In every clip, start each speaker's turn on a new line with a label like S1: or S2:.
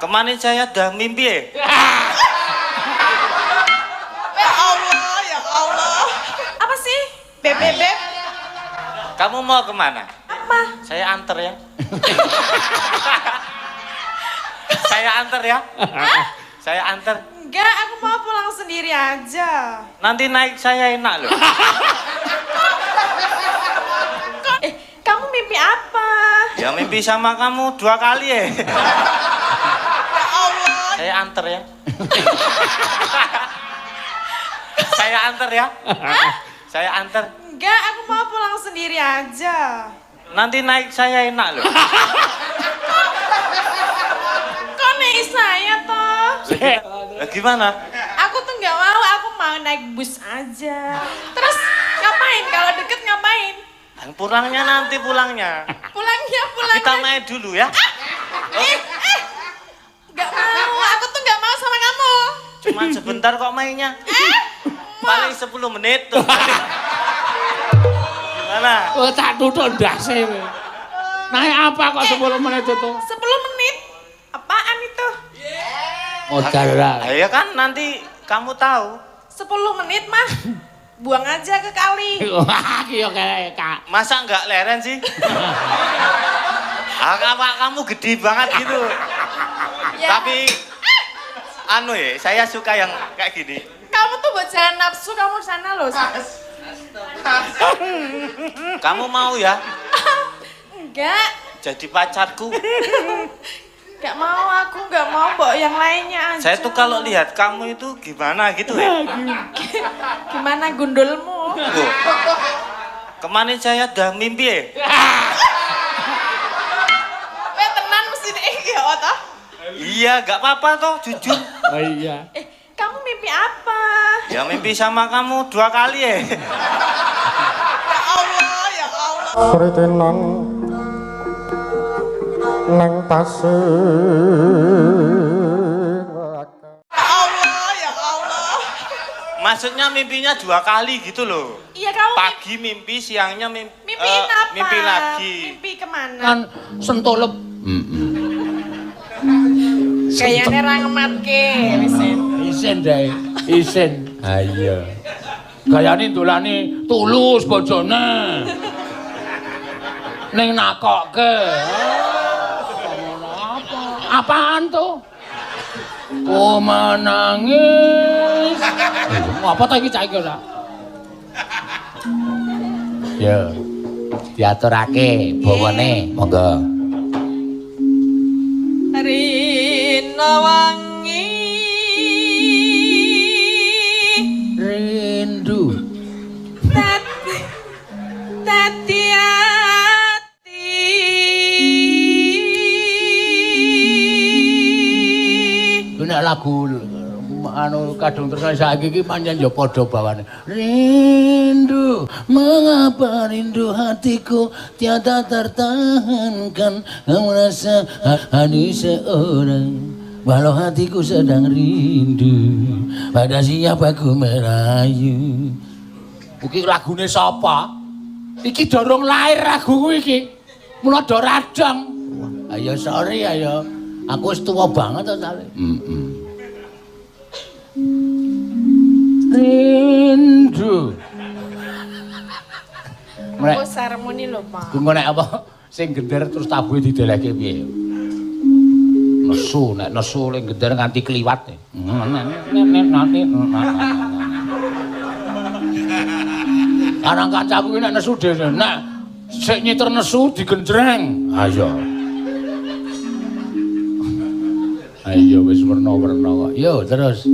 S1: Kemarin saya udah mimpi ya.
S2: Ya Allah, ya Allah. Apa sih? Beb, beb, beb.
S1: Kamu mau kemana?
S2: Apa?
S1: Saya anter ya. Saya anter ya. Saya anter.
S2: Enggak, aku mau pulang sendiri aja.
S1: Nanti naik saya enak loh.
S2: Kamu mimpi apa?
S1: Ya mimpi sama kamu 2 kali ya.
S2: Ya Allah.
S1: Saya anter ya. Saya anter ya. Saya anter.
S2: Enggak, aku mau pulang sendiri aja.
S1: Nanti naik saya enak loh.
S2: Kok naik saya toh?
S1: Gimana?
S2: Aku tuh nggak mau, aku mau naik bus aja. Terus ngapain? Kalau deket ngapain?
S1: Pulangnya nanti pulangnya.
S2: Pulangnya.
S1: Kita main dulu ya.
S2: Nggak mau, aku tuh nggak mau sama kamu.
S1: Cuman sebentar kok mainnya. Paling 10 menit tuh. Gimana?
S3: Oh, tak tutup ndase kowe. Naik apa kok 10 menit itu?
S2: 10 menit? Apaan itu?
S3: Modal lah.
S1: Ya kan nanti kamu tahu.
S2: 10 menit mah. Buang aja ke kali.
S3: Wah, iki yo Kak.
S1: Masa nggak leren sih? Apa kamu gede banget gitu.
S2: Ya.
S1: Tapi anu ya, saya suka yang kayak gini.
S2: Kamu tuh buat jalan nafsu, kamu sana loh.
S1: Kamu mau ya
S2: Enggak.
S1: jadi pacarku?
S2: Enggak mau, aku enggak mau bawa yang lainnya aja.
S1: Saya tuh kalau lihat kamu itu gimana gitu ya.
S2: Gimana gundulmu?
S1: Loh, kemarin saya udah mimpi ya.
S2: Tenan mesti iki ya, toh?
S1: Iya, nggak apa-apa toh, jujur.
S3: Oh iya.
S2: Kamu mimpi apa?
S1: Ya mimpi sama kamu 2 kali ya.
S2: Ya Allah, ya Allah.
S4: Pritenan nang tasih
S2: Ya Allah, ya Allah.
S1: Maksudnya mimpinya 2 kali gitu loh.
S2: Iya, kamu
S1: Pagi mimpi, siangnya
S2: mimpiin apa?
S1: mimpi lagi.
S2: Mimpi kemana?
S3: Kan sentolep.
S2: Kayaknya ra ngematke, Risen.
S3: Isin dae. Isin. Ha iya. Gayane dolane tulus bojone. Ning nakokke. Apa? Apaan tuh? Oh menangis. Apa ta iki cah iki ora? Ya. Diaturake bawane, monggo.
S2: Rina wangi
S3: Rindu.
S2: Tati ati
S3: Nek lagu anu kadung terus saiki iki pancen ya padha bawane. Rindu, mengapa rindu hatiku tiada tertahankan. Kamu rasa hanya seorang, walau hatiku sedang rindu. Pada siapa ku merayu. Iki lagune sapa? Iki dorong lahir lagu iki. Mula do radang. Ayo sorry ayo. Aku wis tuwa banget to sale. Rindu.
S2: aku seremoni lho, Pak.
S3: Tunggu nek apa sing gender terus tabuhe didelehke piye? Nesu, nek nesu ning gender nganti kliwat. Arang kancaku iki nek nesu dhewe. Nek sik nyiter nesu digenjreng. Ayo. Ayo wis werna-werna kok. Yo terus.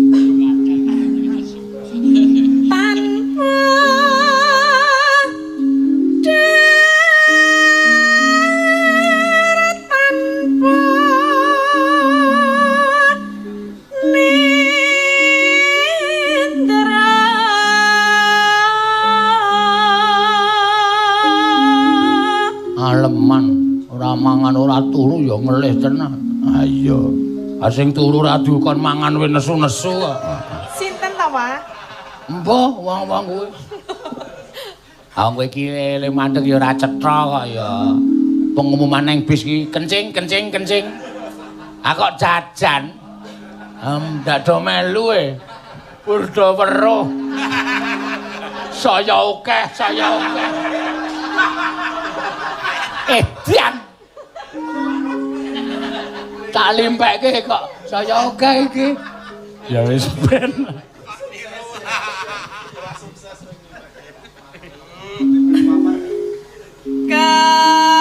S3: Aleman ora mangan ora turu ya ngelih tenan. Ayo. Sing turu ra dukon mangan wis nesu-nesu kok.
S2: Sinten ta, Pak?
S3: Mbah, wong-wong kuwi. Wong kowe iki le mandeg ya ora cetha kok ya. Pengumuman nang bis iki kencing. Ah kok jajan? Ndak do melu e. Purda weruh. Saya akeh, saya akeh. Dian. Tak limpeke kok saya akeh iki. Ya wis ben.
S2: Kayung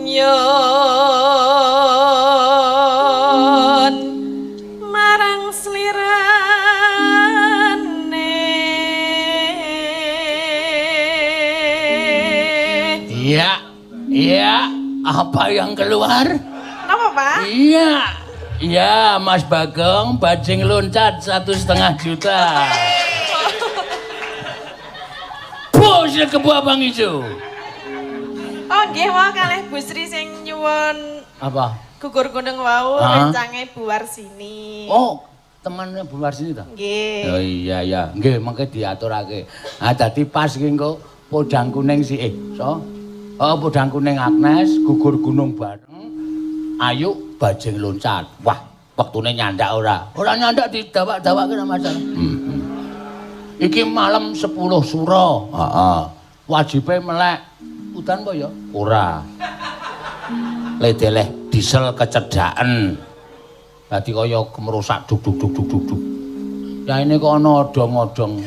S2: yon marang slirane.
S3: Iya, iya, apa yang keluar?
S2: Apa, Pak?
S3: Iya, iya, Mas Bagong, bajing loncat 1,5 juta. Bos kebu abang ijo.
S2: Oh, nggih wau kalih Bu Sri sing nyuwun
S3: Apa?
S2: gugur gunung wau rencange buar sini.
S3: Oh, temannya Bu Warsini ta?
S2: Nggih.
S3: Oh iya ya, nggih mengke diaturake. Ah dadi pas ki engko podang kuning si so. Oh, podang kuning Agnes gugur gunung bareng. Ayo bajing loncat. Wah, wektune nyandak ora? Ora nyandak didawak-dawakke ora masalah. Iki malam 10 suro. Heeh. Wajibe melek. Udan apa ya? Ora. Ledeleh diesel kecedhaken. Dadi kaya kemerusak duk duk duk duk duk duk. Ya ini kok ana odong-odong.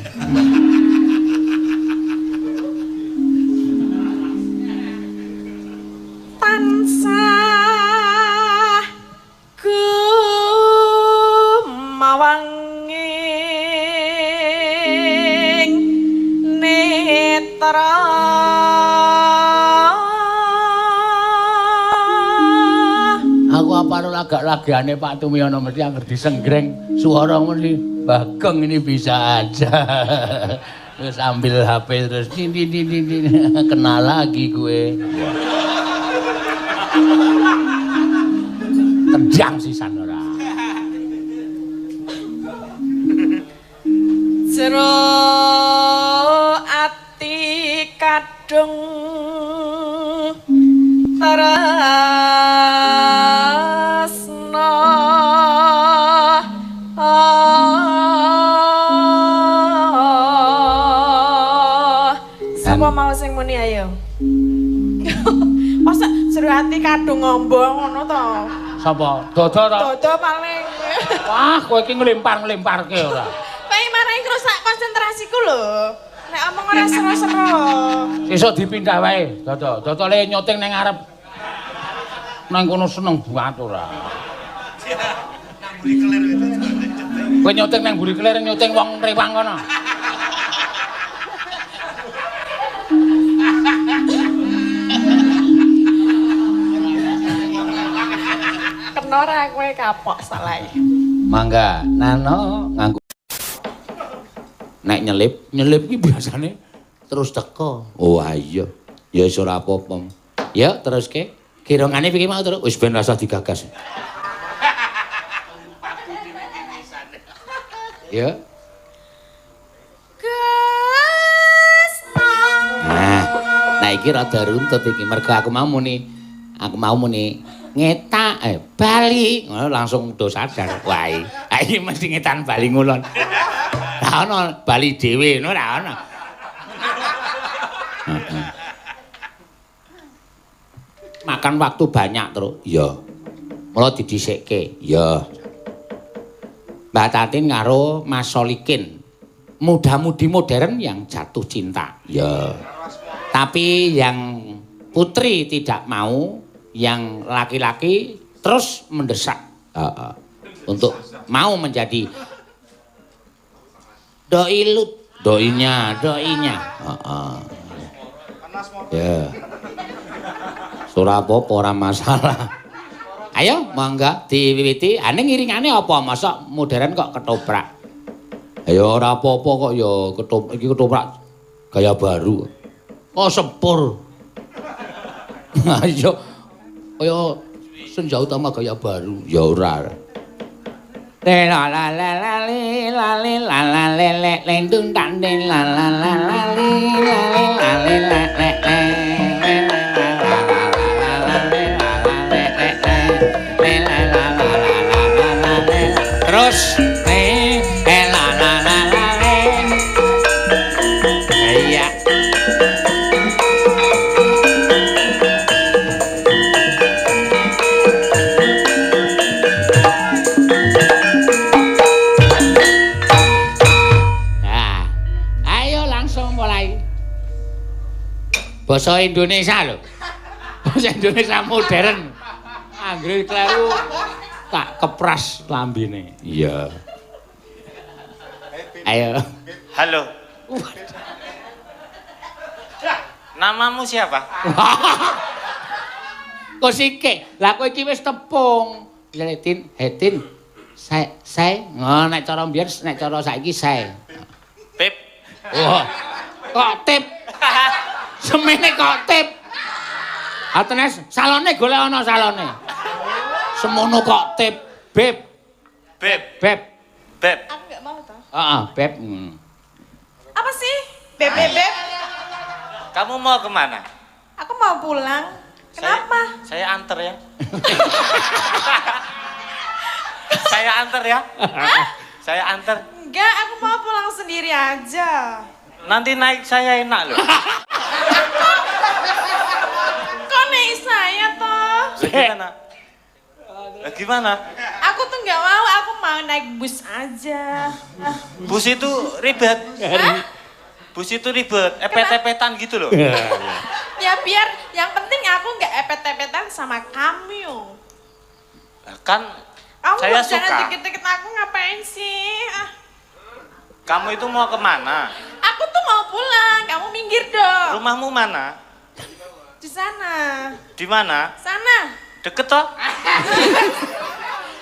S2: Tansah gumawanging netra.
S3: Aku apa agak lagiane Pak Tumiyono mesti angger disenggreng suara mesti Bagong ini bisa aja. Terus ambil HP terus kenal lagi gue. Tendang sisan ora.
S2: Jero ati kadung tresno. Sapa mau sing muni ayo? Masa jero ati kadung ngombong ngono to?
S3: Sapa? Dodo to?
S2: Dodo paling.
S3: Wah, kowe iki nglempar-nglemparke ora.
S2: Kayak marai ngerusak konsentrasiku lho. Nek omong ora seru-seru.
S3: Sesuk dipindah wae, Dodo. Dodo le nyoting ning ngarep. Nang kono seneng banget ora. Kowe nyoting nang mburi kelir nyoting wong rewang kono.
S2: Kena ora kowe kapok salahe.
S3: Mangga, Nano nganggo nek nyelip ki biasane terus teko. Oh iya. Ya wis ora apa-apa. Ya teruske. Kirongane piye mau terus wis ben rasa digagas. Ya. Nah iki rada runtut iki mergo aku mau muni ngetak Bali ngono langsung do sadar wae. Ha iki mesti ngetan Bali ngulon. Ora ana Bali dhewe ngono ora ana. Makan waktu banyak terus. Iya. Mula didhisikke. Iya. Mbak Tatin karo Mas Solikin. Muda-mudi modern yang jatuh cinta. Iya. Tapi yang putri tidak mau, yang laki-laki terus mendesak untuk mau menjadi doinya. Ya. Ora apa-apa ora masalah. Ayo mangga diwiwiti. Ane ngiringane apa? Masa modern kok ketoprak. Ayo ora apa-apa kok ya iki ketoprak gaya baru. Oh sepur. Ayo kaya Senja Utama gaya baru. Ya ora. La la la la la la la la la lendung tanding la la la la la la la la Terus la la la la. Iya. Nah, ayo langsung mulai. Basa Indonesia lho. Basa Indonesia modern. Anggere kleru tak kepras lambene. Iya. Ayo.
S1: Halo. Namamu siapa?
S3: Kok sike? Lah kowe iki wis tepung. Ya Tin, Tin. Saya, nek cara mbiyen nek cara saiki saya.
S1: Pip.
S3: Wah. Kok tip? Semene kok tip? Atenes salone golek ana salone. Semono kok tip, Beb.
S1: Beb.
S3: Beb.
S1: Beb.
S2: Aku nggak mau toh.
S3: Heeh, Beb.
S2: Apa sih? Beb.
S1: Kamu mau kemana?
S2: Aku mau pulang. Kenapa?
S1: Saya anter ya. Saya anter ya. Saya anter.
S2: Enggak, aku mau pulang sendiri aja.
S1: Nanti naik saya enak loh.
S2: Kok naik saya toh?
S1: Gimana? Gimana?
S2: Aku tuh nggak mau, aku mau naik bus aja.
S1: Bus itu ribet. Bus itu ribet, epet-epetan gitu loh.
S2: Ya biar yang penting aku nggak epet-epetan sama kamu.
S1: Kan
S2: Kamu
S1: saya
S2: jangan
S1: suka.
S2: deket-deket aku ngapain sih?
S1: Kamu itu mau kemana?
S2: Aku tuh mau pulang, kamu minggir dong.
S1: Rumahmu mana?
S2: Di sana.
S1: Di mana?
S2: Sana.
S1: Deket toh?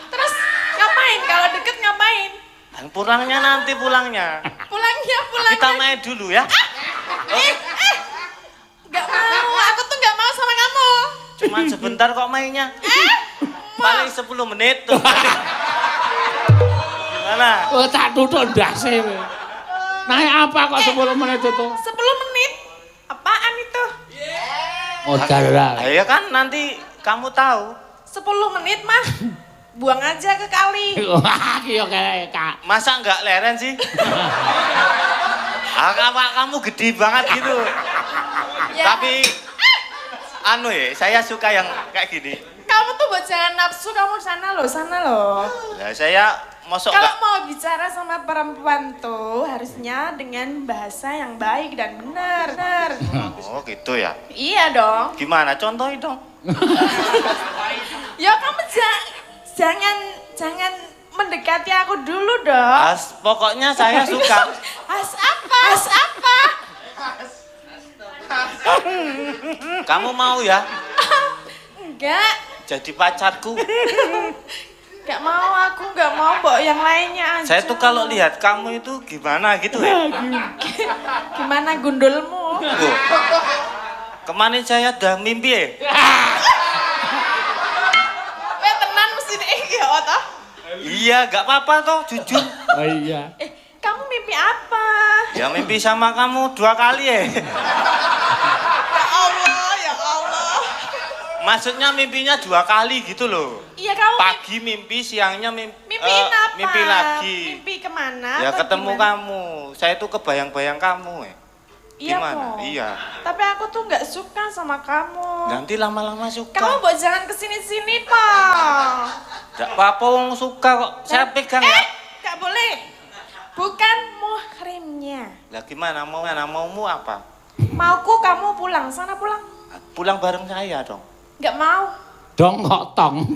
S2: Terus ngapain? Kalau deket ngapain?
S1: Dan pulangnya nanti pulangnya.
S2: Pulangnya.
S1: Kita main dulu ya.
S2: Nggak mau, aku tuh nggak mau sama kamu.
S1: Cuman sebentar kok mainnya. Paling 10 menit tuh. Gimana?
S3: Oh, tak tutuk ndase kowe. Naik apa kok 10 menit itu?
S2: 10 menit? Apaan itu?
S3: Modal lah.
S1: Ya kan nanti kamu tahu.
S2: 10 menit mah. Buang aja ke kali.
S3: Wah, iki yo kayak Kak.
S1: Masa nggak leren sih? Kamu gede banget gitu.
S2: Ya.
S1: Tapi anu ya, saya suka yang kayak gini.
S2: Kamu tuh buat jangan nafsu, kamu sana loh.
S1: Nah, saya mosok
S2: Kalau
S1: nggak.
S2: mau bicara sama perempuan tuh harusnya dengan bahasa yang baik dan benar.
S1: Oh gitu ya.
S2: Iya dong.
S1: Gimana? Contohin dong.
S2: Ya kamu jangan mendekati aku dulu dong.
S1: Pokoknya saya suka.
S2: As apa?
S1: Kamu mau ya
S2: Enggak.
S1: jadi pacarku?
S2: Enggak mau, aku enggak mau bawa yang lainnya aja.
S1: Saya tuh kalau lihat kamu itu gimana gitu ya.
S2: Gimana gundulmu?
S1: Oh. Kemarin saya udah mimpi ya.
S2: Tenan mesti ya toh?
S1: Iya, gak apa-apa toh, jujur.
S3: Oh iya.
S2: Kamu mimpi apa?
S1: Ya mimpi sama kamu 2 kali ya.
S2: Ya Allah.
S1: Maksudnya mimpinya 2 kali gitu loh.
S2: Iya kamu
S1: Pagi mimpi, siangnya
S2: mimpiin apa?
S1: mimpi lagi.
S2: Mimpi kemana?
S1: Ya
S2: atau
S1: ketemu
S2: gimana?
S1: kamu. Saya tuh kebayang-bayang kamu ya.
S2: Iya
S1: Gimana?
S2: kok.
S1: Iya.
S2: Tapi aku tuh nggak suka sama kamu.
S1: Nanti lama-lama suka.
S2: Kamu buat jangan kesini-sini toh.
S1: Gak apa-apa, wong suka kok. Saya pegang ya.
S2: Nggak boleh. Bukan muhrimnya.
S1: Lah gimana maumu apa?
S2: Mauku kamu pulang, sana pulang.
S1: Pulang bareng saya dong.
S2: Nggak mau.
S3: Dong kok tong.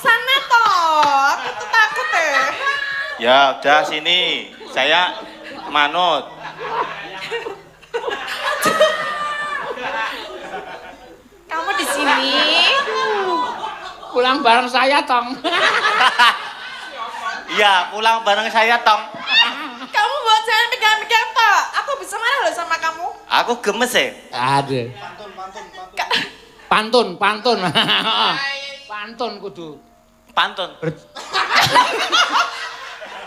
S2: Sana toh. Aku tuh takut deh.
S1: Ya udah sini. Saya manut.
S2: Kamu di sini.
S3: Pulang bareng saya tong.
S1: Iya, pulang bareng saya tong.
S2: Kamu buat jangan pegang-pegang toh. Aku bisa marah loh sama kamu.
S1: Aku gemes ya.
S3: Ada. Pantun. Pantun kudu.
S1: Pantun.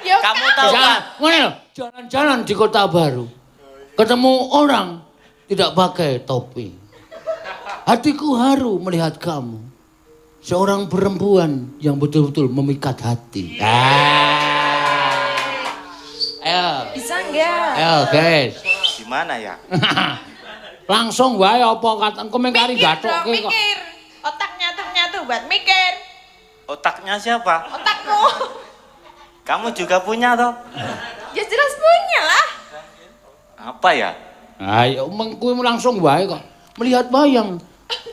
S2: Ya
S1: Kamu
S2: kan?
S1: tahu kan?
S3: Ngene lho, jalan-jalan di Kota Baru. Ketemu orang tidak pakai topi. Hatiku haru melihat kamu. seorang perempuan yang betul-betul memikat hati. Ayo.
S2: Bisa enggak?
S3: Ayo, guys.
S1: Gimana ya?
S3: Langsung wae apa kata komentari
S2: Mikir dong,
S3: gatoke kok.
S2: mikir. Otak nyatu-nyatu buat mikir.
S1: Otaknya siapa?
S2: Otakmu.
S1: Kamu juga punya toh?
S2: Ya jelas punya lah.
S1: Apa ya?
S3: Ayo mengkuwi langsung wae kok. Melihat wayang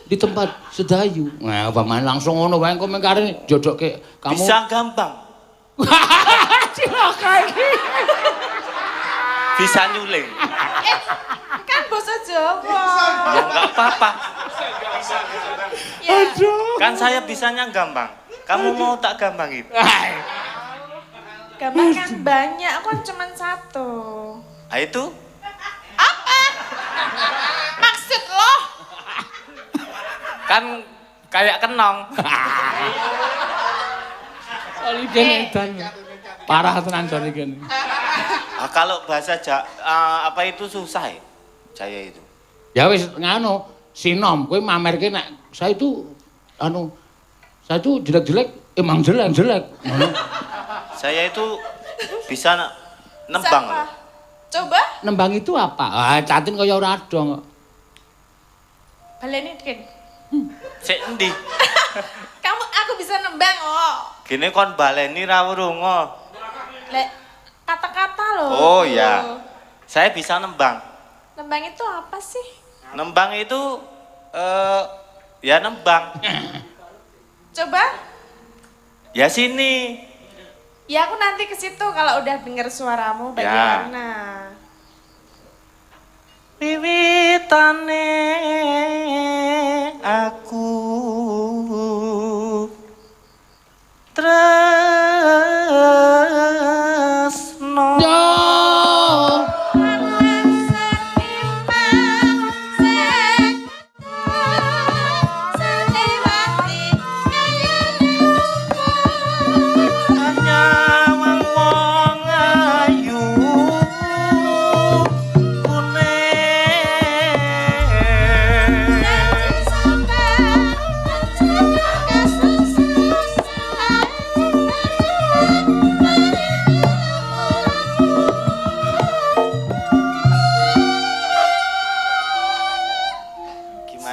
S3: di tempat sedayu. Nah, pamain langsung ngono wae komentari jodoke kamu.
S1: Bisa gampang. Bisa nyuling.
S2: Kan bahasa Jawa.
S1: Ya enggak apa-apa.
S2: Ya.
S1: Kan saya bisanya gampang. Kamu mau tak gampangin?
S2: Gambar kan banyak, aku kan cuma satu.
S1: Ah itu?
S2: Apa? Maksud lo?
S1: Kan kayak kenong.
S3: Soliden edan. Parah tenan soliden.
S1: Ah, kalau bahasa apa itu susah ya? Saya itu.
S3: Ya wis nganu, sinom kowe mamerke nek saya itu saya itu jelek-jelek emang jelek-jelek. Ngono.
S1: Saya itu bisa nembang.
S2: Siapa? Coba
S3: Nembang itu apa? Ah, catin kaya ora ada.
S2: baleni dikit.
S1: Sik endi?
S2: Aku bisa nembang oh.
S1: Gini kon baleni ra werungo.
S2: Lek kata-kata loh.
S1: Oh ya. Saya bisa nembang.
S2: Nembang itu apa sih?
S1: Nembang itu ya nembang.
S2: Coba?
S1: Ya sini.
S2: Ya aku nanti ke situ kalau udah dengar suaramu bagaimana.
S1: Wiwitane aku tresno.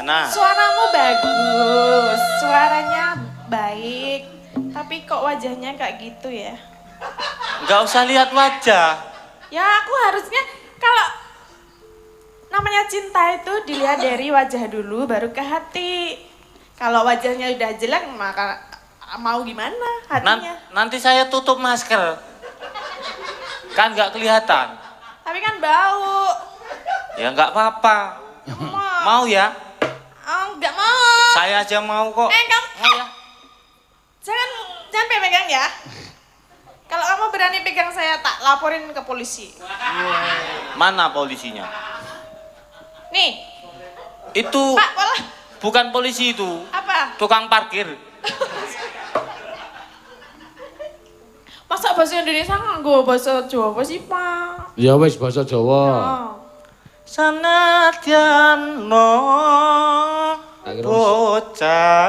S2: Suaramu bagus, suaranya baik, tapi kok wajahnya kayak gitu ya?
S1: Nggak usah lihat wajah.
S2: Ya aku harusnya kalau namanya cinta itu dilihat dari wajah dulu baru ke hati. Kalau wajahnya udah jelek maka mau gimana hatinya?
S1: Nanti saya tutup masker. Kan nggak kelihatan.
S2: Tapi kan bau.
S1: Ya nggak apa-apa. Mau ya?
S2: Oh, nggak mau.
S1: Saya aja mau kok.
S2: Kamu
S1: Mau ya?
S2: jangan pegang ya. Kalau kamu berani pegang saya tak laporin ke polisi.
S1: Mana polisinya?
S2: Nih.
S1: Itu
S2: Pak, pola.
S1: bukan polisi itu.
S2: Apa?
S1: Tukang parkir.
S2: Masa bahasa Indonesia nganggo bahasa Jawa sih, Pak?
S3: Ya wis basa Jawa.
S2: Oh.
S1: Sanadyan no bocah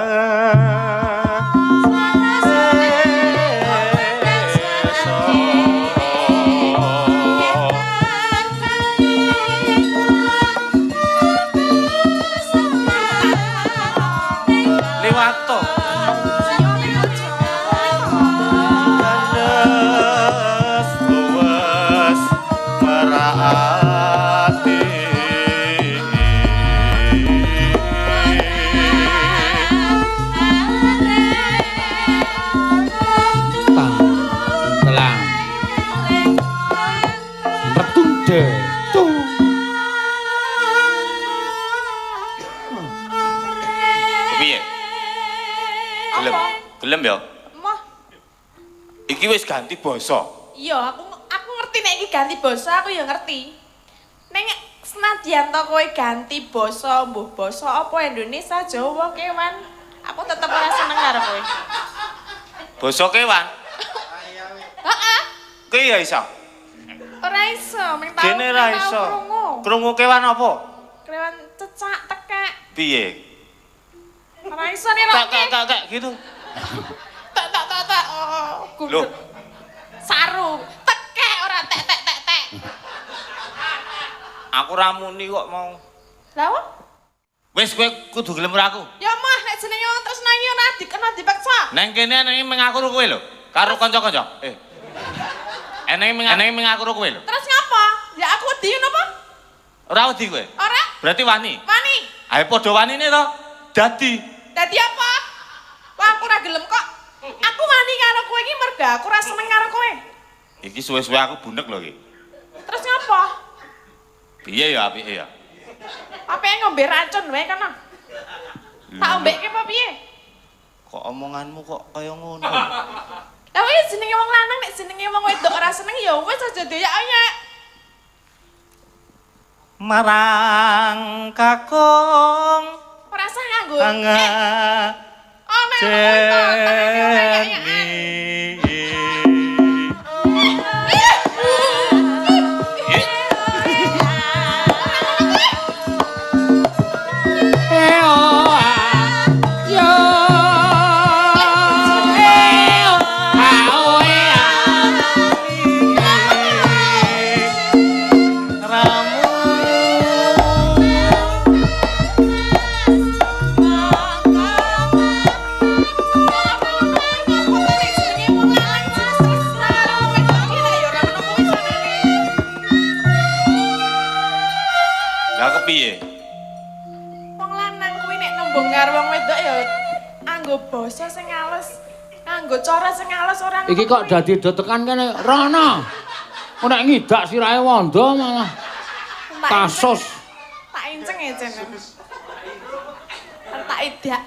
S1: liwat to kandes luwes merahati.
S3: Telang. Retunde. Tuh.
S1: Kepiye? Gelem.
S2: Apa?
S1: Gelem ya?
S2: Mah,
S1: Iki wis ganti basa.
S2: iya aku ngerti nek iki ganti basa aku ya ngerti. Nek senadyan to kowe ganti basa, mbuh basa apa Indonesia, Jawa, kewan, aku tetep ora seneng karo kowe.
S1: Basa kewan.
S2: Heeh,
S1: Kowe ya iso.
S2: ora iso, mung tau.
S1: Dene ra
S2: mung tau
S1: iso.
S2: krungu.
S1: Krungu kewan apa?
S2: Kewan cecak tekek.
S1: Piye?
S2: Ora iso nirokke.
S1: Kak gitu.
S2: Tak. Oh,
S1: Loh.
S2: kudu. Saru, tekek ora tek.
S1: Aku ramuni kok mau.
S2: Lah apa?
S1: Wis kowe kudu gelem karo aku.
S2: Ya mah nek jenenge wong tresnani ora dikena dipaksa.
S1: Neng kene eneng mengaku karo kowe lho, karo kanca-kanca. Eneng mengaku karo kowe lho.
S2: Terus ngapa? Ya aku wedi napa?
S1: Ora wedi kowe.
S2: Ora?
S1: Berarti wani.
S2: Wani.
S1: Ayo padha wanine to. Dadi.
S2: Dadi apa? Wah, aku ora gelem kok. Aku wani karo kowe iki merga aku ora seneng karo kowe.
S1: Iki suwe-suwe aku bunek lho iki.
S2: Terus ngapa?
S1: Piye ya apike ya?
S2: Apa yang ngombe racun wae kana? Tak ombeke apa piye?
S1: Kok omonganmu kok kaya ngono?
S2: Lah wis jenenge wong lanang nek jenenge wong wedok ora seneng ya wis aja doyak-oyak.
S1: Marang kakung
S2: Ora usah nganggo.
S1: anga
S2: Oh, nek ngono kuwi to, tangane oyak-oyak.
S1: Piye?
S2: Wong lanang kuwi nek nembung karo wong wedok ya anggo basa sing alus, anggo cara sing alus ora.
S3: Iki kok dadi do tekan kene rono. Kok nek ngidak sirahe wanda malah kasus.
S2: Tak inceng ya jen. Tak idak.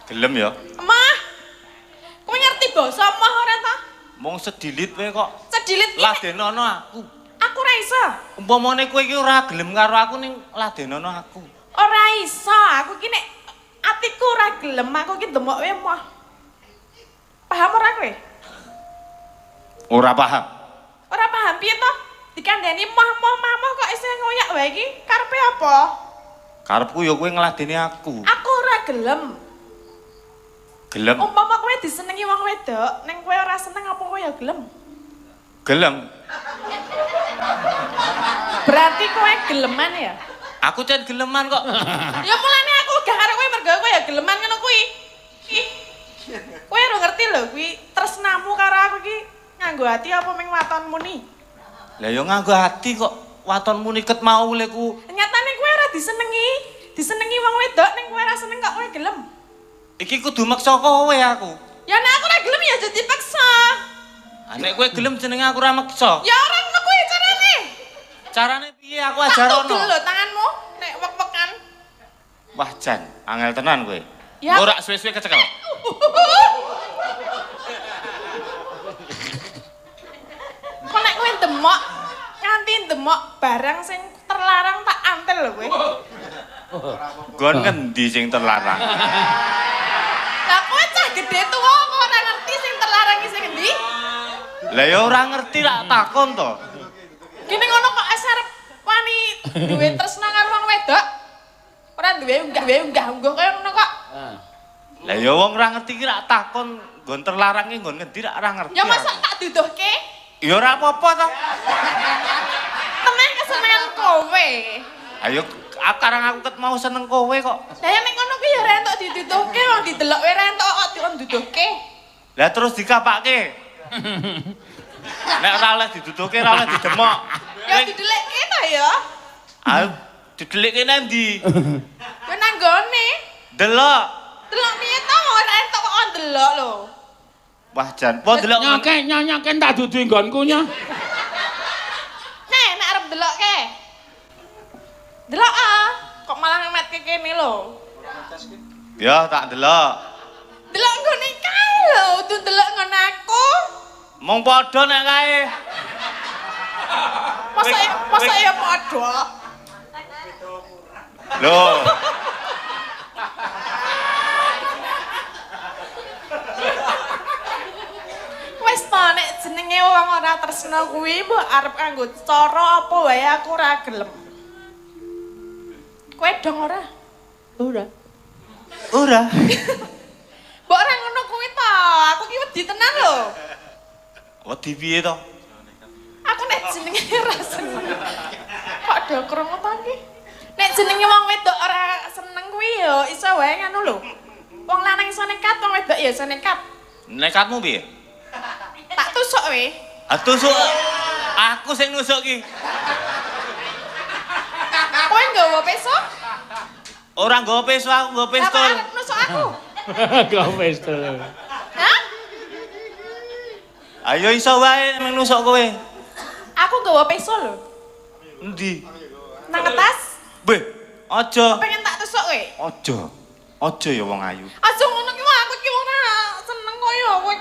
S1: Gelem ya?
S2: Emah. Kowe ngerti basa emah ora ta?
S1: Mung sedilit wae kok.
S2: Sedilit iki.
S1: Ladenono aku.
S2: Aku ora iso.
S1: Umpamane kowe iki ora gelem karo aku ning ladenono aku.
S2: Ora iso, aku iki nek atiku ora gelem, aku iki ndemok wae emah. Paham ora kowe?
S1: Ora paham.
S2: Ora paham piye to? Dikandani mah kok isih ngoyak wae iki karepe apa?
S1: Karepku ya kowe ngladeni aku.
S2: Aku ora gelem.
S1: Gelem?
S2: Umpama kowe disenengi wong wedok, ning kowe ora seneng apa kowe ya gelem?
S1: Gelem.
S2: Berarti kowe geleman ya?
S1: Aku jan geleman kok.
S2: Ya mulane aku gak karo kowe mergo kowe ya geleman ngono kuwi. Kowe ora ngerti lho kuwi tresnamu karo aku iki nganggo ati apa ming watonmu ni?
S1: Lah ya nganggo ati kok watonmu niket mau leku.
S2: Nyatane kowe ora disenengi. Disenengi wong wedok ning kowe ora seneng kok kowe gelem.
S1: Iki kudu maksa kowe aku.
S2: Ya nek aku ora gelem ya aja dipaksa.
S1: Nek kowe gelem jenenge aku ora maksa.
S2: Ya ora ngono kuwi carane.
S1: Carane piye aku
S2: Tak
S1: ajarono?
S2: tugel lho tanganmu nek wek-wekan.
S1: Wah jan, angel tenan kowe.
S2: Ya.
S1: Ora suwe-suwe kecekel.
S2: Kok nek kowe demok nganti demok barang sing terlarang tak antel lho kowe.
S1: Gon ngendi sing terlarang?
S2: Lah kowe cah gedhe tuwa kok ora ngerti sing terlarang iki sing endi?
S1: Lah ya ora ngerti lak takon to.
S2: Kene ngono kok arep wani duwe tresna karo wong wedok. Ora duwe unggah koyo ngono kok.
S1: Lah ya wong ora ngerti ki lak takon nggon terlarang ki nggon ngendi lak ora ngerti.
S2: Ya masa
S1: aku.
S2: tak duduhke?
S1: Ya ora apa-apa to.
S2: Temen kesenengan kowe.
S1: Ayo akarang aku ket mau seneng kowe kok.
S2: Lah ya nek ngono kuwi ya ora entuk diduduhke wong didelok wae ora entuk kok diduduhke.
S1: Lah terus dikapake. Nek ora oleh diduduhke ora oleh didemok.
S2: Ya didelikke ta ya.
S1: Ayo didelikke nang ndi?
S2: Ya nang gone.
S1: Delok.
S2: Delok piye to ora entuk kok ndelok lho.
S1: Wah jan, po delok
S3: Nyake tak dudu nggonku nya.
S2: Nek arep delokke. Delok kok malah ngemetke kene lho.
S1: Ya tak delok.
S2: Delok nggone kae lho, tuh delok ngono aku.
S1: Mong padha nek kae.
S2: Masa ya padha.
S1: Loh.
S2: Wis to nek jenenge wong ora tresna kuwi mbok arep kanggo cara apa wae aku ora gelem. Kowe Kowe dong ora?
S3: Ora.
S1: Ora.
S2: Mbok ora ngono kuwi to. Aku ki wedi tenan lho.
S1: Wedi piye to?
S2: Aku nek jenenge ora seneng. Kok do krungu to iki? Nek jenenge wong wedok ora seneng kuwi ya iso wae ngono lho. Wong lanang iso nekat, wong wedok ya iso nekat.
S1: Nekatmu piye?
S2: Tak tusuk we.
S1: Tusuk. Aku sing nusuk ki.
S2: Kowe nggawa peso?
S1: Ora nggawa peso, aku nggawa
S2: Lah kok
S1: pistol.
S2: arep nusuk aku?
S3: Kau pistol.
S2: Hah?
S1: Ayo iso wae nang nusuk kowe.
S2: Aku nggawa peso lho.
S1: Endi?
S2: Nang kertas.
S1: Beh, aja.
S2: Pengen tak tusuk kowe.
S1: Aja. Aja ya wong ayu.
S2: Aja ngono ki aku ki ora seneng kaya kowe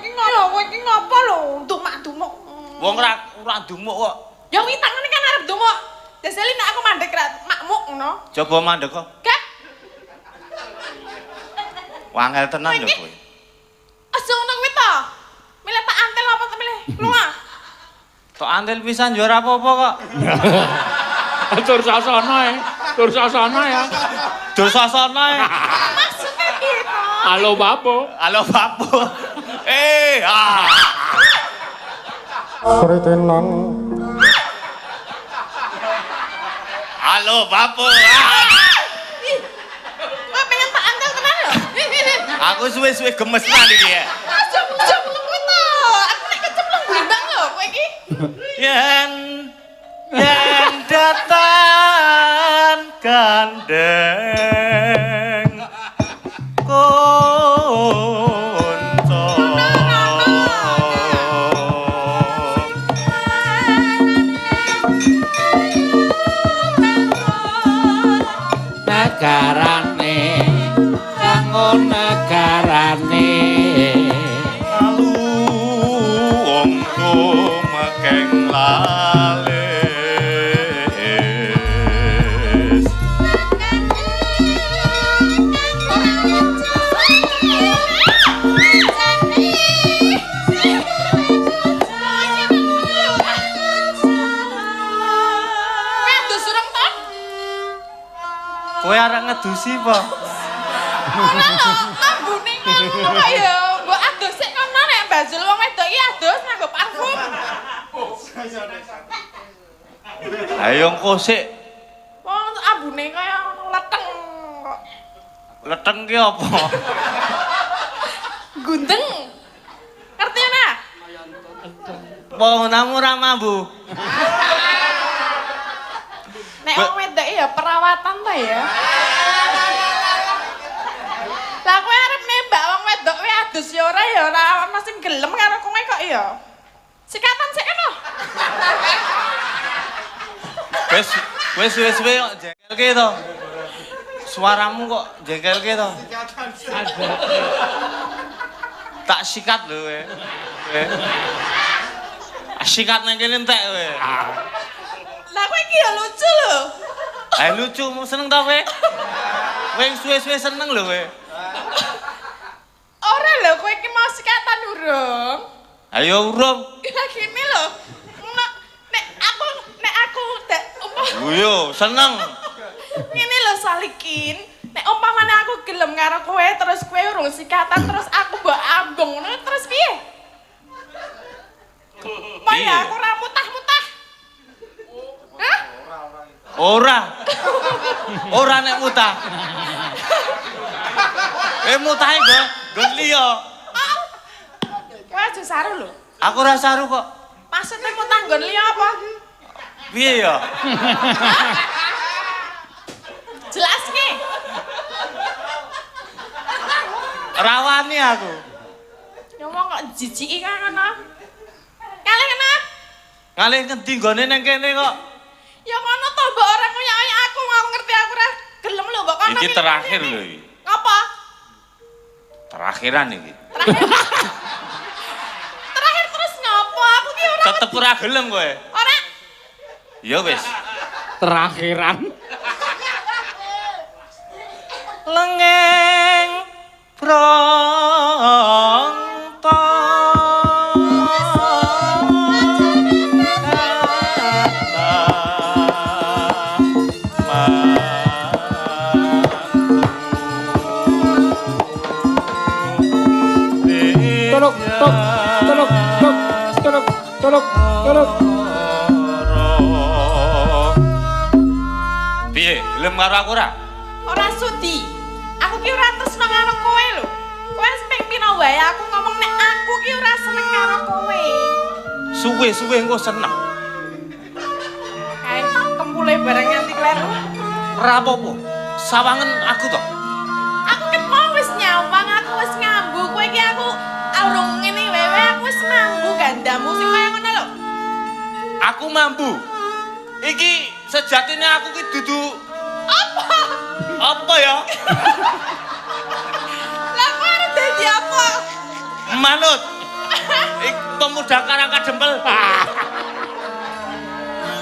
S2: iki ngopo lho, dumak-dumuk.
S1: Wong ora dumuk kok.
S2: Ya kuwi tangane kan arep dumuk. Deseli nek aku mandek ra makmuk ngono.
S1: Coba mandek kok.
S2: Gak.
S1: Wangel tenan lho kowe.
S2: Aja ngono kuwi to. Milih tak antel apa tak milih lunga?
S1: Tok antel pisan yo ora apa-apa kok.
S3: Tur sasana ya. Tur sasana ya.
S1: Dur sasana.
S2: Maksudnya piye to?
S3: Halo Bapo.
S1: Halo Bapu. Ah.
S4: Sritenan
S1: Halo Bapu.
S2: Ih. Kowe pengen tak antel tenan lho.
S1: Aku suwe-suwe gemes nang iki ya.
S2: Aja ngono kuwi to. Aku nek kecemplung bindang lho kowe iki.
S1: Yen datan gandeng konco
S3: Negarane kanggo negarane
S1: lalu wong mekeng lales kowe arek ngedusi apa?
S2: Ora lho, ambune ngono kok ya. Mbok adus sik kono nek bajul wong wedok iki adus nganggo parfum.
S1: Ayo engko sik
S2: Wong ambune kaya leteng kok.
S1: leteng ki apa?
S2: Gundeng. Ngerti ora?
S1: Wong namu ra mambu.
S2: Nek wong wedok ya perawatan ta ya. Lah kowe arep nembak wong wedok kowe adus ya ora ana sing gelem karo kowe kok ya. Sikatan sik keno.
S1: Wes suwe-suwe kok jengkelke to. Suaramu kok jengkelke to. Tak sikat lho kowe. Sikat nang kene entek kowe.
S2: Lah kowe iki ya lucu lho.
S1: Lucu seneng ta kowe? Kowe suwe-suwe seneng lho kowe.
S2: Ora lho kowe iki mau sikatan urung.
S1: Ayo urung.
S2: Lah gini lho. Nek aku
S1: Yo seneng.
S2: ngene lho Salikin. Nek umpamane aku gelem karo kowe terus kowe urung sikatan terus aku mbok ambung ngono terus piye? Piye aku ora mutah-mutah. Hah?
S1: Ora nek mutah. Mutahe go liya.
S2: Kowe aja saru lho.
S1: Aku ora saru kok.
S2: Maksudnya mutah nggon liya apa?
S1: Piye ya?
S2: Jelaske.
S1: Rawani aku.
S2: Ngomong kok jijiki kan ngono. Kalih kena.
S1: Ngalih ngendi nggone nang kene kok.
S2: Ya ngono to mbok ora ngoyak-ngoyak aku ngerti aku ora gelem lho mbok kono.
S1: Iki terakhir lho iki.
S2: Ngapa?
S1: Terakhiran iki.
S2: Terakhir terus ngapa? Aku ki ora
S1: Tetep ora gelem kowe.
S2: ora
S1: Ya wis.
S3: Terakhiran.
S1: Lengeng pronto
S3: tuluk tuk tuluk tuk tuluk tuluk tuluk.
S1: Piye, gelem karo aku ora?
S2: Ora sudi. Aku ki ora tresno karo kowe lho. Kowe wis ping pira wae aku ngomong nek aku ki ora seneng karo kowe.
S1: Suwe-suwe engko seneng.
S2: Kae kempule bareng nganti kleru.
S1: Ora apa-apa. Sawangen aku to.
S2: Aku ket mau wis nyawang, aku wis ngambu. Kowe iki aku urung ngene wewe aku wis mambu gandamu sing kaya ngono lho.
S1: Aku mambu. Iki sejatine aku ki dudu
S2: Apa?
S1: apa ya?
S2: Lah kowe arep dadi apa?
S1: Manut. Pemuda karang kadempel.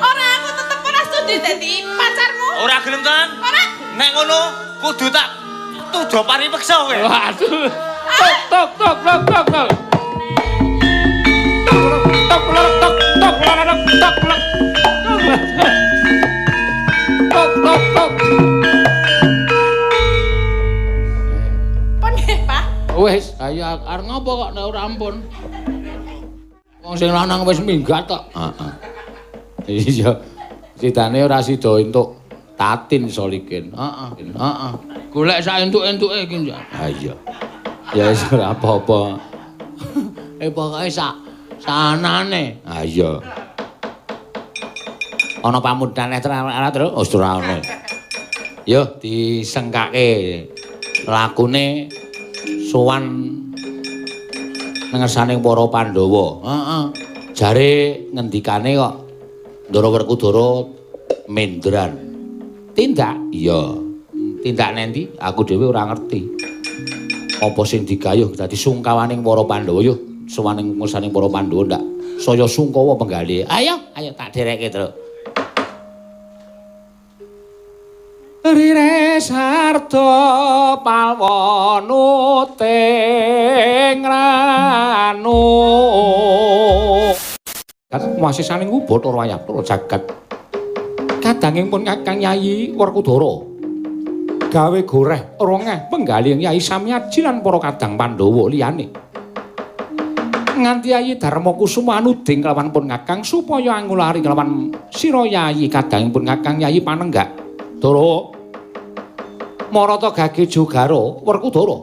S2: Ora aku tetep ora sudi dadi pacarmu.
S1: Ora gelem tenan?
S2: Ora.
S1: Nek ngono kudu tak tujo paripeksa kowe.
S3: Waduh. Tuk tuk tuk tuk tuk tuk. Tuk tuk tuk tuk tuk tuk. Tuk tuk tuk.
S2: Pon nggih, Pak.
S3: Wis, ayo arep ngopo kok nek ora ampun. Wong sing lanang wis minggat tok. Heeh. Iya. Sidane ora sida entuk tatin solikin. Heeh. Heeh. Golek sak entuk-entuke iki. Ha iya. Ya wis ora apa-apa. Pokoke sanane. Ha iya. Ana pamudane terus ora ono. Yo disengkake lakune sowan ngersane para Pandhawa. Heeh. Jare ngendikane kok Ndara Werkudara mendran. Tindak? Iya. Tindak nendi? Aku dhewe ora ngerti. Apa sing digayuh dadi sungkawaning para Pandhawa yo sowaning ngersane para Pandhawa ndak saya sungkawa penggalih. Ayo, ayo tak dereke terus. Rire sarta palwono teng ranu. Wasisane Bathara Wayapura jagat. Kadangipun Kakang Yayi Werkudara gawe goreh rongeh penggalih Yayi Samyaji lan para kadang Pandhawa liyane. Nganti Yayi Darmakusuma anuding kelawan pun Kakang supaya angulari kelawan sira Yayi kadangipun Kakang Yayi Panenggak. Dara Marata Gage Jogara Werkudara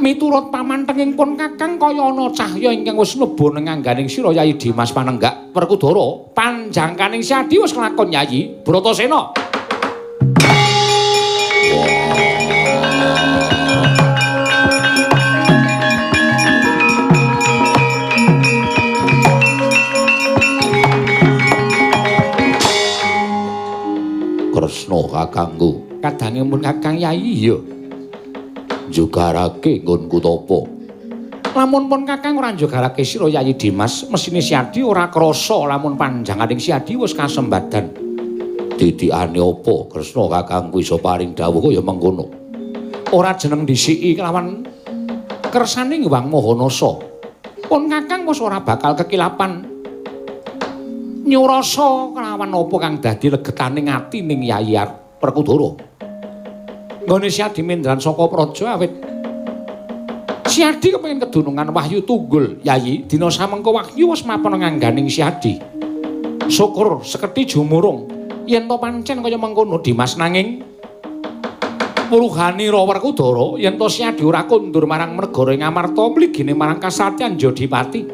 S3: miturut pamantenging pun Kakang kaya ana cahya ingkang wis mlebu ning angganing sira Yayi Dimas Panenggak Werkudara panjangkaning Siadi wis kelakon Yayi Bratasena. Kresna kakangku kadangipun Kakang Yayi ya njogarake nggon kutapa. Lamun pun Kakang ora njogarake sira Yayi Dimas, mesine Siadi ora krasa lamun panjanganing Siadi wis kasembadan. Didikane apa Kresna kakangku iso paring dawuh kaya mengkono. Ora jeneng disiki kelawan kersaning Hyang Mahanasa. Pun Kakang wis ora bakal kekilapan nyurasa kelawan apa kang dadi legetaning ati ning Yayi Werkudara. Nggone Siadi mendran saka praja awit Siadi kepengin kedunungan wahyu tunggul Yayi dina samengko wahyu wis mapan ngangganing Siadi. Syukur seketi jumurung yen to pancen kaya mengkono Dimas nanging Puluhanira Werkudara yen to Siadi ora kondur marang negara Ngamarta mligine marang kasatyan Jodipati.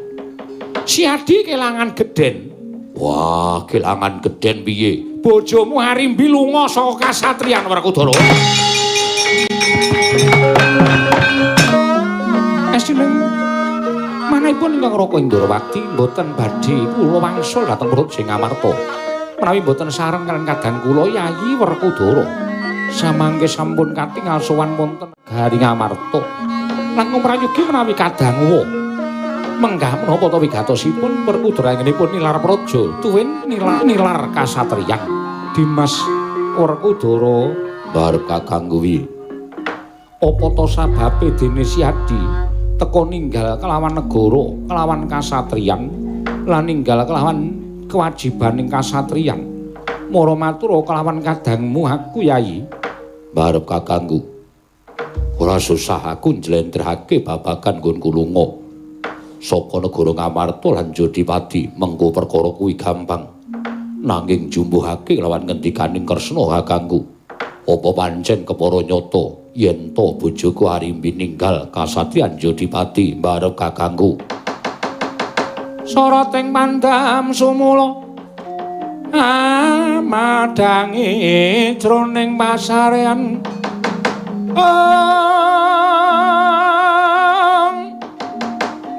S3: Siadi kelangan gedhen. Wah, kelangan gedhen piye? Bojomu Harimbi lunga saka kasatriyan Werkudara. Esileng manahipun ingkang Raka Indrawati mboten badhe kula wangsul dhateng Praja Ngamarta. Menawi mboten sareng kaliyan kadang kula Yayi Werkudara. Samangke sampun katingal sowan wonten negari Ngamarta. Langkung prayogi menawi kadang menggah menapa ta wigatosipun Werkudara ngenipun nilar praja tuwin nilar kasatriyan Dimas Werkudara barep kakangku wi. Apa to sababe dene Siadi teka ninggal kelawan negara kelawan kasatriyan lan ninggal kelawan kewajibaning kasatriyan. Mara matur kelawan kadangmu aku Yayi barep kakangku. Ora Ora susah aku njlentrehake babagan nggonku lunga saka negara Ngamarta lan Jodipati. Mengko perkara kuwi gampang, nanging jumbuhake lawan ngendikaning Kresna kakangku. Apa pancen kepara nyata yen to bojoku Arimbi ninggal kasatriyan Jodipati mbarep kakangku. Soroting pandam sumula madangi jroning pasarean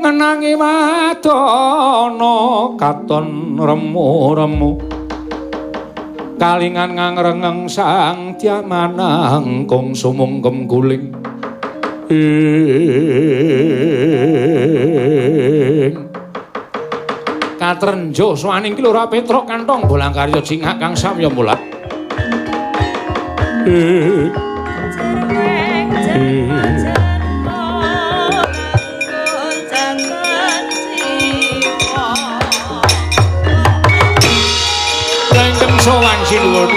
S3: ngenangi wadana katon remu-remu kalingan ngangrengeng sang diamanang kong sumungkem guling katrenjo swaning ki ora petruk kantong bolang karya jingak kang samya mulat. Lengkeng sowan sinuwun.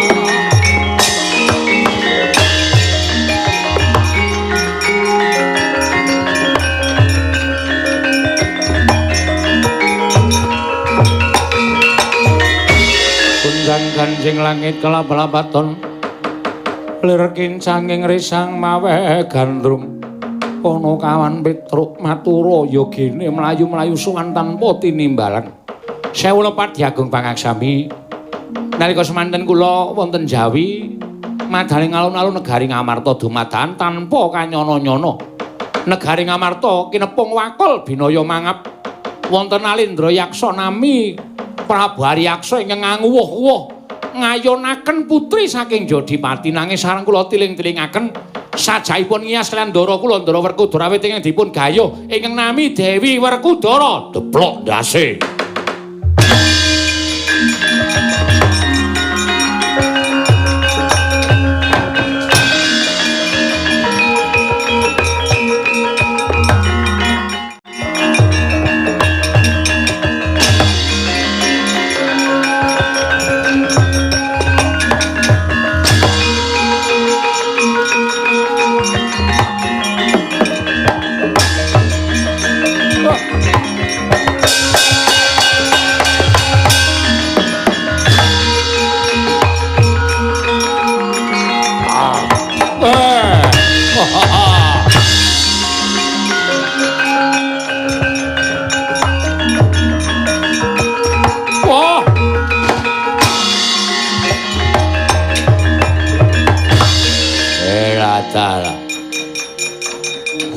S3: Kunjang ganjing langit kelap-lapaton lir kincanging risang mawe gandrung ana kawan petruk matura yogine mlayu-mlayu suwan tanpa tinimbalan. Sewu lepat diagung pangaksami nalika semanten kula wonten Jawi madaling alun-alun negari Ngamarta dumadakan tanpa kanyana-nyana. Negari Ngamarta kinepung wakul binaya mangap wonten Alindra Yaksa nami Prabu Aryaksa ingkang nganguwuh-uwuh ngayonaken putri saking Jodipati. Nanging sareng kula tiling-tilingaken sajaipun ngiyas kaliyan Ndara kula Ndara Werkudara awit ingkang dipun gayuh ingkang nami Dewi Werkudara. Deplok ndase.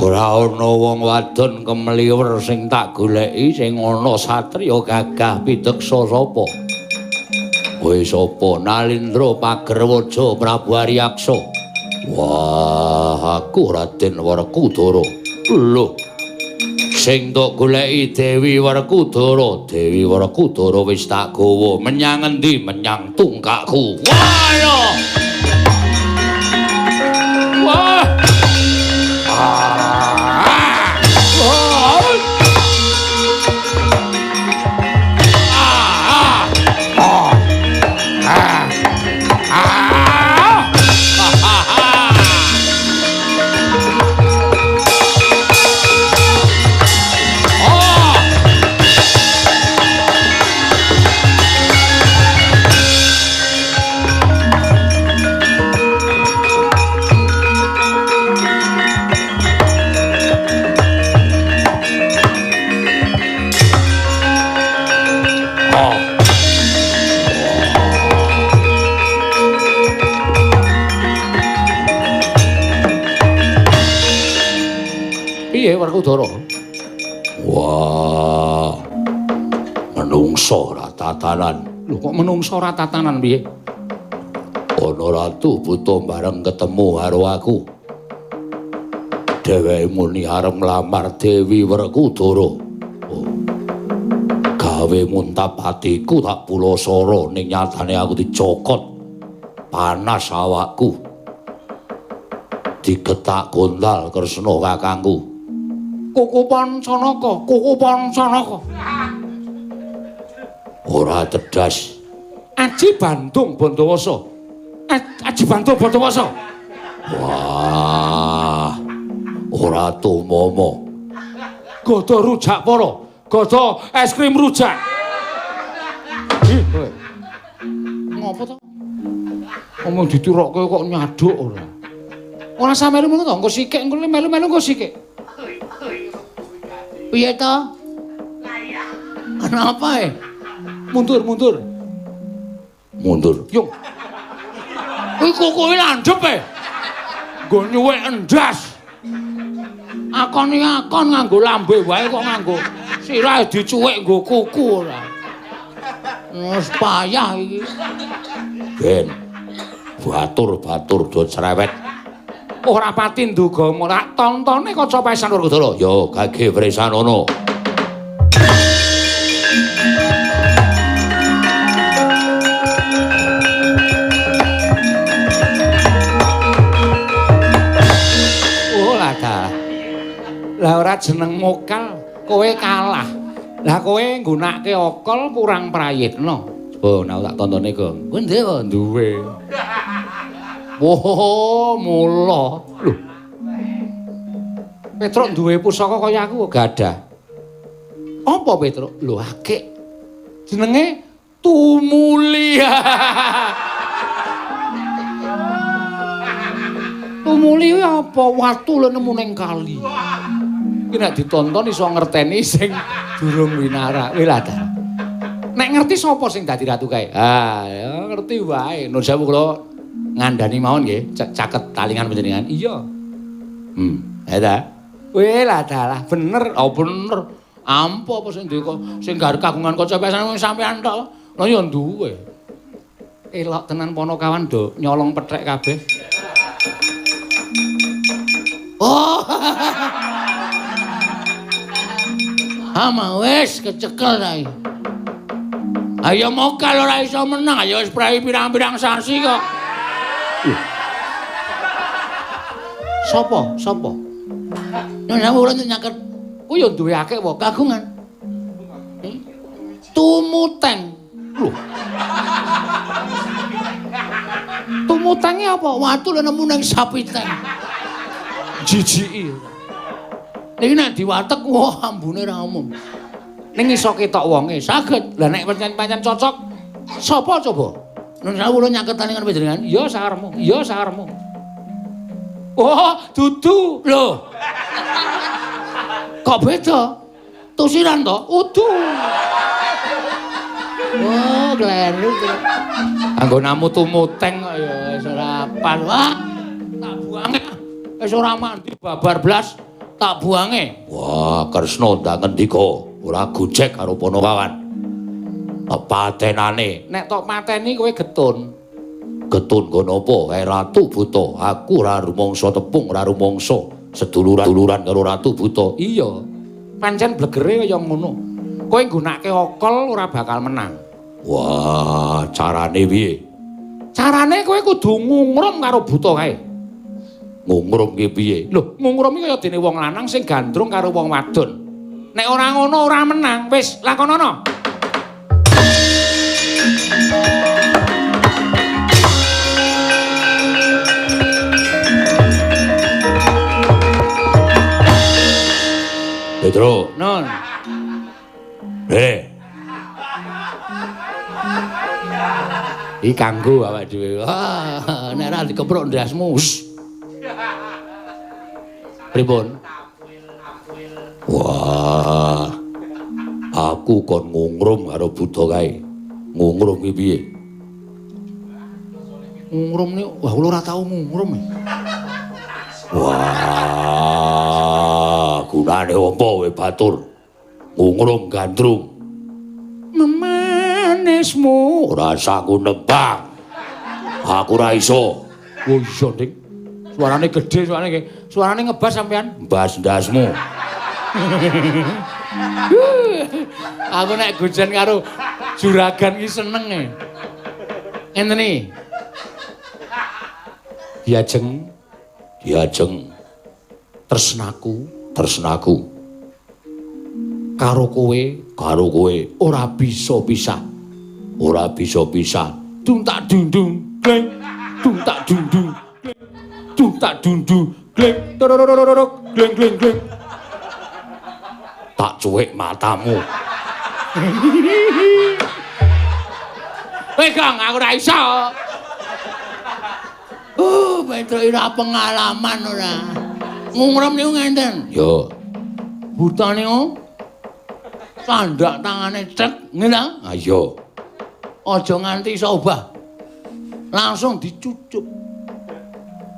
S3: Ora ana wong wadon kemliwer sing tak goleki sing ana satriya gagah piteksa sapa? Kowe sapa? Nalindra Pagerwaja Prabu Aryaksa. Wah, aku Raden Werkudara. Lho. Sing tak goleki Dewi Werkudara. Dewi Werkudara wis tak gawa menyang endi? Menyang tungkakku. Wah, ya. Wah. Werkudara. Wah. Menungso ora tatanan. Lho kok menungso ora tatanan piye? Ana ratu buta bareng ketemu karo aku. Dheweke muni arep nglamar Dewi Werkudara. Oh. Gawe muntap atiku tak pulasara ning nyatane aku dicokot. Panas awakku. Digetak gondal Kresna kakangku. Kuku Pancanaka, Kuku Pancanaka. Ora tedas. Aji Bandung Bandawasa. Aji Bandung Bandawasa. Wah. Ratu Momo. Godo rujak poro, godo es krim rujak. Ih, kowe. Ngopo to? Ngomong diturokke kok nyaduk ora. Ora sampeyan ngono to, engko sikik engko melu-melu engko sikik. Piye to? Kenapa Mundur. Yung. Kuwi kokoe landhep Nggo nyuwek endas. Akon nganggo lambe wae kok nganggo sirahe dicuwek nggo kuku ora. Wis payah iki. Ben. Batur do cerewet. Ora pati nduga ora tontone kaca pesan Werkudara. Ya gage Wresanono. Lah ora jeneng mokal, kowe kalah. Lah kowe nggunakake okol kurang prayitna. Coba nek tak tontone, Gong. Kowe ndek kok duwe. Woh, mula. Lho. Petruk duwe pusaka kaya aku gadah. Apa Petruk? Lho akeh. Jenenge Tumuli. Tumuli apa? Watu lho nemu ning kali. Iki nek ditonton iso ngerteni sing durung winara. Kowe lah ta. Nek ngerti sapa sing dadi ratu kae? Ya ngerti wae. Nun sewu kula ngandani mawon nggih, caket talingan panjenengan. Iya. Ya ta. Kowe lah dalah bener. Oh bener. Ampo apa sing ndek sing gar kagungan kaca pesan sampean tok. Lah ya duwe. Elok tenan Ponokawan do nyolong pethek kabeh. Oh. Ama wis kecekel ta iki. Ayo mokal ora iso menang, ayo wis prai pirang-pirang sasi kok. Sopo? Nang wulan nyaket. Ku yo duwe akeh wae kagungan. Tumuteng. Lho. Tumutenge apa? Watu lho nemu nang sapiteng. Jijiki. Niki nek diwatek wah ambune ra umum. Ning iso ketok wonge saged. Lah nek pancen cocok sapa coba? Nun sewu lho nyaket talingan panjenengan. Ya sakarmu. Oh, dudu. Lho. Kok beda? Tusiran to? Udu. Oh, kleru. Anggo namu tumuteng kok ya wis ora pan. Wah, tak buange. Wis ora mandi babar blas. Tak buange. Wah, Kresna ndak ngendika ora gojek karo Ponokawan. Patenane, nek tok mateni kowe getun. Getun kono apa? Kae Ratu Buta. Aku ora rumangsa tepung, ora rumangsa seduluran karo Ratu Buta. Iya. Pancen blegere kaya ngono. Kowe nggunakake okol ora bakal menang. Wah, carane piye? Carane kowe kudu ngungrum karo Buta kae. Ngungrum ki piye? Lho, ngungrum iki kaya dene wong lanang sing gandrung karo wong wadon. Nek ora ngono ora menang. Wis, lakonono. Petro. Non. Iki kanggo awake dhewe. Nek ora dikepruk ndasmu. Pripun? Wah. Aku kon ngungrum karo Buta kae. Ngungrum ki piye? Ngungrum ni wah kula ora tau ngungrum. Wah, gunane apa kowe batur? Ngungrum gandrung. Memanismu ora saku nembang. Aku ora iso. Oh iso, Dik. Suarane gedhe, suarane ngebas sampean. Mbas ndasmu. Aku nek gojen karo juragan ki seneng e. Ngenten iki. Diajeng tresnaku karo kowe ora bisa pisah. Dung tak dundung gleng, dung tak dundung gleng, dung tak dundung Gleng tororororok gleng gleng gleng. Tak cuek matamu. Kang, aku ora iso. Petro ora pengalaman ora. Ngungrem niku ngenten. Yo. Butane kok. Tandak tangane cek ngene. Ha iya. Aja nganti iso obah. Langsung dicucuk.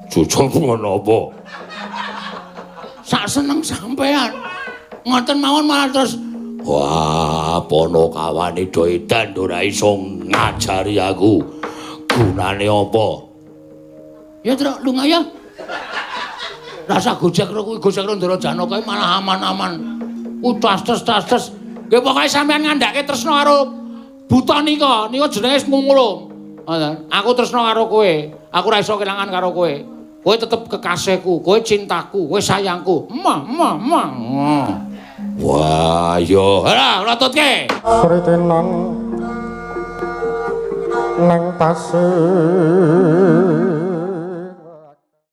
S3: Cucuk ngono apa? Sak seneng sampean. Ngoten mawon malah terus wah, ponokawane do edan ora iso ngajari aku. Gunane apa? Ya, Truk, lunga ya. Rasa gojek ro kuwi gojek ro Ndara Janaka malah aman-aman. Tas-tas. Nggih pokoke sampean ngandhake tresna karo buta nika jenenge ngungulung. Aku tresna karo kowe. Aku ora iso kelangan karo kowe. Kowe tetep kekasihku, kowe cintaku, kowe sayangku. Wah, yo, ora rototke.
S4: Sritenan nang pasir